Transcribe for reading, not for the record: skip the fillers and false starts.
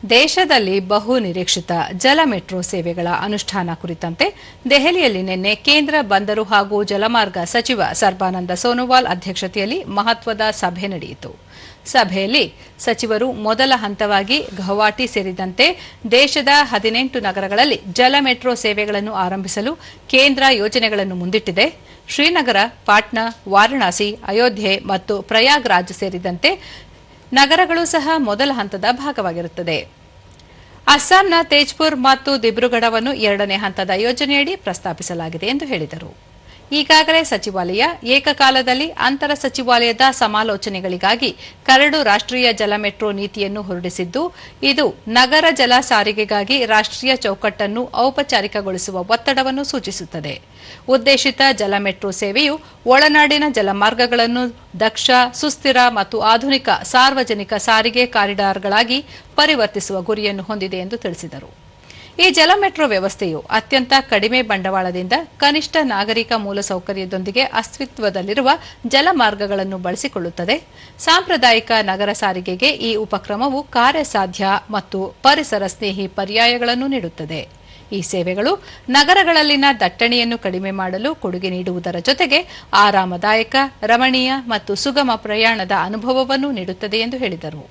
ದೇಶದಲ್ಲಿ ಬಹು ನಿರೀಕ್ಷಿತ ಜಲ ಮೆಟ್ರೋ ಸೇವೆಗಳ ಅನುಷ್ಠಾನ ಕುರಿತಂತೆ ದೆಹಲಿಯಲ್ಲಿ ನಿನ್ನೆ ಕೇಂದ್ರ ಬಂದರು ಹಾಗೂ ಜಲಮಾರ್ಗ ಸಚಿವ ಸರ್ಬಾನಂದ ಸೋನೋವಾಲ್ ಅಧ್ಯಕ್ಷತೆಯಲ್ಲಿ ಮಹತ್ವದ ಸಭೆ ನಡೆಯಿತು. ಸಭೆಯಲ್ಲಿ ಸಚಿವರು ಮೊದಲ ಹಂತವಾಗಿ ಗೌಹಾಟಿ ಸೇರಿದಂತೆ ದೇಶದ 18 ನಗರಗಳಲ್ಲಿ ಜಲ ಮೆಟ್ರೋ ಸೇವೆಗಳನ್ನು ಆರಂಭಿಸಲು ಕೇಂದ್ರ ಯೋಜನೆಗಳನ್ನು ಮುಂದಿಟ್ಟಿದೆ. ಶ್ರೀನಗರ, ಪಾಟ್ನಾ, ವಾರಣಾಸಿ, ಅಯೋಧ್ಯೆ ಮತ್ತು ಪ್ರಯಾಗ್ರಾಜ್ ಸೇರಿದಂತೆ ನಗರಗಳು ಸಹ ಮೊದಲ ಹಂತದ ಭಾಗವಾಗಿರುತ್ತದೆ. ಅಸ್ಸಾಂನ ತೇಜ್ಪುರ್ ಮತ್ತು ದಿಬ್ರುಗಢವನ್ನು 2ನೇ ಹಂತದ ಯೋಜನೆಯಡಿ ಪ್ರಸ್ತಾಪಿಸಲಾಗಿದೆ ಎಂದು ಹೇಳಿದರು. ಈಗಾಗಲೇ ಸಚಿವಾಲಯ ಏಕಕಾಲದಲ್ಲಿ ಅಂತರ ಸಚಿವಾಲಯದ ಸಮಾಲೋಚನೆಗಳಿಗಾಗಿ ಕರಡು ರಾಷ್ಟ್ರೀಯ ಜಲ ಮೆಟ್ರೋ ನೀತಿಯನ್ನು ಹೊರಡಿಸಿದ್ದು, ಇದು ನಗರ ಜಲ ಸಾರಿಗೆಗಾಗಿ ರಾಷ್ಟ್ರೀಯ ಚೌಕಟ್ಟನ್ನು ಔಪಚಾರಿಕಗೊಳಿಸುವ ಒತ್ತಡವನ್ನು ಸೂಚಿಸುತ್ತದೆ. ಉದ್ದೇಶಿತ ಜಲ ಮೆಟ್ರೋ ಸೇವೆಯು ಒಳನಾಡಿನ ಜಲಮಾರ್ಗಗಳನ್ನು ದಕ್ಷ, ಸುಸ್ಥಿರ ಮತ್ತು ಆಧುನಿಕ ಸಾರ್ವಜನಿಕ ಸಾರಿಗೆ ಕಾರಿಡಾರ್ಗಳಾಗಿ ಪರಿವರ್ತಿಸುವ ಗುರಿಯನ್ನು ಹೊಂದಿದೆ ಎಂದು ತಿಳಿಸಿದರು. ಈ ಜಲ ಮೆಟ್ರೋ ವ್ಯವಸ್ಥೆಯು ಅತ್ಯಂತ ಕಡಿಮೆ ಬಂಡವಾಳದಿಂದ ಕನಿಷ್ಠ ನಾಗರಿಕ ಮೂಲಸೌಕರ್ಯದೊಂದಿಗೆ ಅಸ್ತಿತ್ವದಲ್ಲಿರುವ ಜಲಮಾರ್ಗಗಳನ್ನು ಬಳಸಿಕೊಳ್ಳುತ್ತದೆ. ಸಾಂಪ್ರದಾಯಿಕ ನಗರ ಸಾರಿಗೆಗೆ ಈ ಉಪಕ್ರಮವು ಕಾರ್ಯಸಾಧ್ಯ ಮತ್ತು ಪರಿಸರ ಸ್ನೇಹಿ ಪರ್ಯಾಯಗಳನ್ನು ನೀಡುತ್ತದೆ. ಈ ಸೇವೆಗಳು ನಗರಗಳಲ್ಲಿನ ದಟ್ಟಣೆಯನ್ನು ಕಡಿಮೆ ಮಾಡಲು ಕೊಡುಗೆ ನೀಡುವುದರ ಜೊತೆಗೆ ಆರಾಮದಾಯಕ, ರಮಣೀಯ ಮತ್ತು ಸುಗಮ ಪ್ರಯಾಣದ ಅನುಭವವನ್ನು ನೀಡುತ್ತದೆ ಎಂದು ಹೇಳಿದರು.